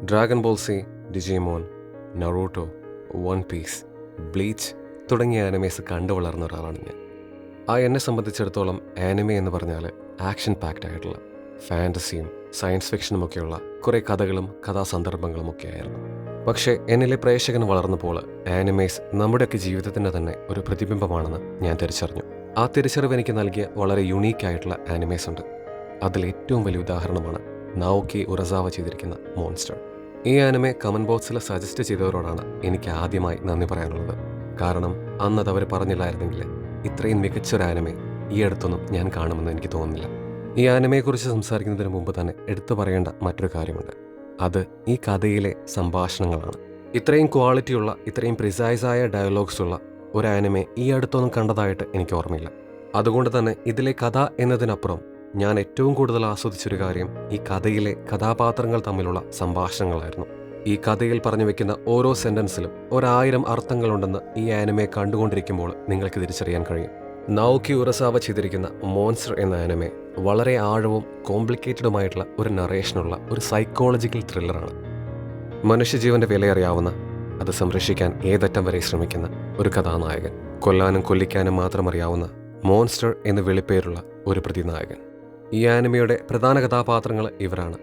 Dragon Ball Z, Digimon, Naruto, One Piece, Bleach തുടങ്ങിയ animes കണ്ടു വളർന്ന ഒരാളാണ് ഞാൻ. എന്നെ സംബന്ധിച്ചിടത്തോളം ആനിമെ എന്ന് പറഞ്ഞാൽ ആക്ഷൻ പാക്ഡ് ആയിട്ടുള്ള ഫാൻറ്റസിയും സയൻസ് ഫിക്ഷനും ഒക്കെയുള്ള കുറേ കഥകളും കഥാസന്ദർഭങ്ങളും ഒക്കെ ആയിരുന്നു. പക്ഷേ എന്നിലെ പ്രേക്ഷകൻ വളർന്നപ്പോൾ ആനിമേസ് നമ്മുടെയൊക്കെ ജീവിതത്തിൻ്റെ തന്നെ ഒരു പ്രതിബിംബമാണെന്ന് ഞാൻ തിരിച്ചറിഞ്ഞു. ആ തിരിച്ചറിവ് എനിക്ക് നൽകിയ വളരെ യുണീക്കായിട്ടുള്ള ആനിമേസ് ഉണ്ട്. അതിൽ ഏറ്റവും വലിയ ഉദാഹരണമാണ് നാഓക്കി ഉറസാവ ചെയ്തിരിക്കുന്ന മോൺസ്റ്റർ. ഈ ആനിമെ കമന്റ് ബോക്സിൽ സജസ്റ്റ് ചെയ്തവരോടാണ് എനിക്ക് ആദ്യമായി നന്ദി പറയാനുള്ളത്. കാരണം അന്നത് അവർ പറഞ്ഞില്ലായിരുന്നെങ്കിൽ ഇത്രയും മികച്ചൊരു ആനിമെ ഈ അടുത്തൊന്നും ഞാൻ കാണുമെന്ന് എനിക്ക് തോന്നുന്നില്ല. ഈ ആനിമയെക്കുറിച്ച് സംസാരിക്കുന്നതിന് മുമ്പ് തന്നെ എടുത്തു പറയേണ്ട മറ്റൊരു കാര്യമുണ്ട്. അത് ഈ കഥയിലെ സംഭാഷണങ്ങളാണ്. ഇത്രയും ക്വാളിറ്റിയുള്ള, ഇത്രയും പ്രിസൈസായ ഡയലോഗ്സ് ഉള്ള ഒരു ആനിമെ ഈ അടുത്തൊന്നും കണ്ടതായിട്ട് എനിക്ക് ഓർമ്മയില്ല. അതുകൊണ്ട് തന്നെ ഇതിലെ കഥ എന്നതിനപ്പുറം ഞാൻ ഏറ്റവും കൂടുതൽ ആസ്വദിച്ചൊരു കാര്യം ഈ കഥയിലെ കഥാപാത്രങ്ങൾ തമ്മിലുള്ള സംഭാഷണങ്ങളായിരുന്നു. ഈ കഥയിൽ പറഞ്ഞു വെക്കുന്ന ഓരോ സെന്റൻസിലും 1000 അർത്ഥങ്ങളുണ്ടെന്ന് ഈ ആനിമെ കണ്ടുകൊണ്ടിരിക്കുമ്പോൾ നിങ്ങൾക്ക് തിരിച്ചറിയാൻ കഴിയും. നാഓക്കി ഉറസാവ ചെയ്തിരിക്കുന്ന മോൺസ്റ്റർ എന്ന ആനിമെ വളരെ ആഴവും കോംപ്ലിക്കേറ്റഡുമായിട്ടുള്ള ഒരു നറേഷനുള്ള ഒരു സൈക്കോളജിക്കൽ ത്രില്ലറാണ്. മനുഷ്യജീവന്റെ വിലയറിയാവുന്ന, അത് സംരക്ഷിക്കാൻ ഏതറ്റം വരെ ശ്രമിക്കുന്ന ഒരു കഥാനായകൻ, കൊല്ലാനും കൊല്ലിക്കാനും മാത്രം അറിയാവുന്ന മോൺസ്റ്റർ എന്ന് വിളിപ്പേരുള്ള ഒരു പ്രതിനായകൻ. ഈ ആനിമയുടെ പ്രധാന കഥാപാത്രങ്ങൾ ഇവരാണ്.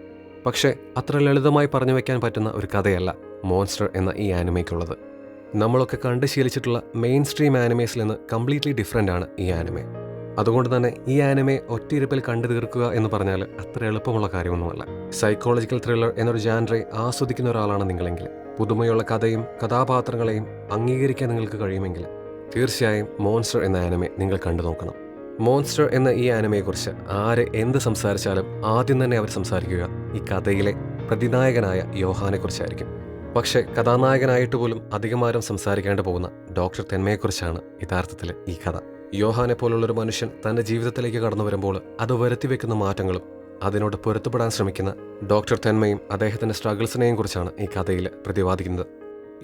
പക്ഷേ അത്ര ലളിതമായി പറഞ്ഞു വയ്ക്കാൻ പറ്റുന്ന ഒരു കഥയല്ല മോൺസ്റ്റർ എന്ന ഈ ആനിമയ്ക്കുള്ളത്. നമ്മളൊക്കെ കണ്ട് ശീലിച്ചിട്ടുള്ള മെയിൻ സ്ട്രീം ആനിമേസിൽ നിന്ന് കംപ്ലീറ്റ്ലി ഡിഫറെൻ്റ് ആണ് ഈ ആനിമെ. അതുകൊണ്ട് തന്നെ ഈ ആനിമെ ഒറ്റയിരുപ്പിൽ കണ്ടു തീർക്കുക എന്ന് പറഞ്ഞാൽ അത്ര എളുപ്പമുള്ള കാര്യമൊന്നുമല്ല. സൈക്കോളജിക്കൽ ത്രില്ലർ എന്നൊരു ജാൻറെ ആസ്വദിക്കുന്ന ഒരാളാണ് നിങ്ങളെങ്കിൽ, പുതുമയുള്ള കഥയും കഥാപാത്രങ്ങളെയും അംഗീകരിക്കാൻ നിങ്ങൾക്ക് കഴിയുമെങ്കിൽ തീർച്ചയായും മോൺസ്റ്റർ എന്ന ആനിമെ നിങ്ങൾ കണ്ടു നോക്കണം. മോൺസ്റ്റർ എന്ന ഈ ആനിമയെക്കുറിച്ച് ആര് എന്ത് സംസാരിച്ചാലും ആദ്യം തന്നെ അവർ സംസാരിക്കുക ഈ കഥയിലെ പ്രതിനായകനായ യോഹാനെക്കുറിച്ചായിരിക്കും. പക്ഷേ കഥാനായകനായിട്ട് പോലും അധികമാരും സംസാരിക്കാണ്ട് പോകുന്ന ഡോക്ടർ തെന്മയെക്കുറിച്ചാണ് യഥാർത്ഥത്തിൽ ഈ കഥ. യോഹാനെ പോലുള്ളൊരു മനുഷ്യൻ തൻ്റെ ജീവിതത്തിലേക്ക് കടന്നു വരുമ്പോൾ അത് വരുത്തിവെക്കുന്ന മാറ്റങ്ങളും അതിനോട് പൊരുത്തപ്പെടാൻ ശ്രമിക്കുന്ന ഡോക്ടർ തെന്മയും അദ്ദേഹത്തിൻ്റെ സ്ട്രഗിൾസിനെയും കുറിച്ചാണ് ഈ കഥയിൽ പ്രതിപാദിക്കുന്നത്.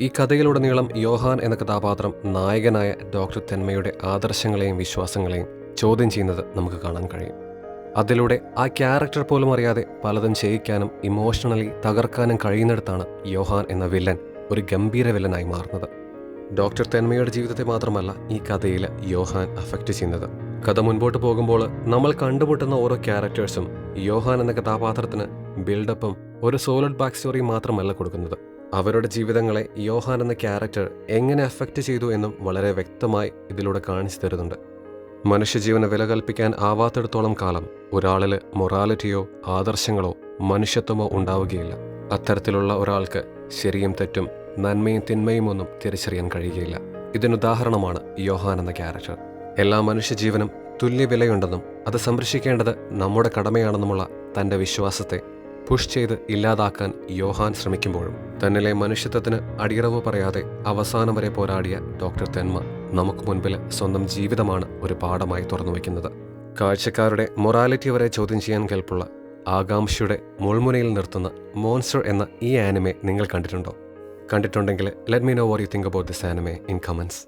ഈ കഥയിലുടനീളം യോഹാൻ എന്ന കഥാപാത്രം നായകനായ ഡോക്ടർ തെന്മയുടെ ആദർശങ്ങളെയും വിശ്വാസങ്ങളെയും ചോദ്യം ചെയ്യുന്നത് നമുക്ക് കാണാൻ കഴിയും. അതിലൂടെ ആ ക്യാരക്ടർ പോലും അറിയാതെ പലതും ചെയ്യിക്കാനും ഇമോഷണലി തകർക്കാനും കഴിയുന്നിടത്താണ് യോഹാൻ എന്ന വില്ലൻ ഒരു ഗംഭീര വില്ലനായി മാറുന്നത്. ഡോക്ടർ തെന്മയുടെ ജീവിതത്തെ മാത്രമല്ല ഈ കഥയിൽ യോഹാൻ അഫക്റ്റ് ചെയ്യുന്നത്. കഥ മുൻപോട്ട് പോകുമ്പോൾ നമ്മൾ കണ്ടുമുട്ടുന്ന ഓരോ ക്യാരക്ടേഴ്സും യോഹാൻ എന്ന കഥാപാത്രത്തിന് ബിൽഡപ്പും ഒരു സോളിഡ് ബാക്ക് സ്റ്റോറി മാത്രമല്ല കൊടുക്കുന്നത്. അവരുടെ ജീവിതങ്ങളെ യോഹാൻ എന്ന ക്യാരക്ടർ എങ്ങനെ അഫക്റ്റ് ചെയ്തു എന്നും വളരെ വ്യക്തമായി ഇതിലൂടെ കാണിച്ചു തരുന്നുണ്ട്. മനുഷ്യജീവനെ വില കൽപ്പിക്കാൻ ആവാത്തിടത്തോളം കാലം ഒരാളിൽ മൊറാലിറ്റിയോ ആദർശങ്ങളോ മനുഷ്യത്വമോ ഉണ്ടാവുകയില്ല. അത്തരത്തിലുള്ള ഒരാൾക്ക് ശരിയും തെറ്റും നന്മയും തിന്മയും ഒന്നും തിരിച്ചറിയാൻ കഴിയുകയില്ല. ഇതിനുദാഹരണമാണ് യോഹാൻ എന്ന ക്യാരക്ടർ. എല്ലാ മനുഷ്യജീവനും തുല്യ വിലയുണ്ടെന്നും അത് സംരക്ഷിക്കേണ്ടത് നമ്മുടെ കടമയാണെന്നുമുള്ള തൻ്റെ വിശ്വാസത്തെ പുഷ് ചെയ്ത് ഇല്ലാതാക്കാൻ യോഹാൻ ശ്രമിക്കുമ്പോഴും തന്നിലെ മനുഷ്യത്വത്തിന് അടിയറവ് പറയാതെ അവസാനം വരെ പോരാടിയ ഡോക്ടർ തെന്മ നമുക്ക് മുൻപിൽ സ്വന്തം ജീവിതമാണ് ഒരു പാഠമായി തുറന്നു വയ്ക്കുന്നത്. കാഴ്ചക്കാരുടെ മൊറാലിറ്റി വരെ ചോദ്യം ചെയ്യാൻ കെൽപ്പുള്ള ആകാംക്ഷയുടെ മുൾമുനയിൽ നിർത്തുന്ന മോൺസ്റ്റർ എന്ന ഈ ആനിമെ നിങ്ങൾ കണ്ടിട്ടുണ്ടോ? കണ്ടിട്ടുണ്ടെങ്കിൽ let me no what you think about this anime in comments.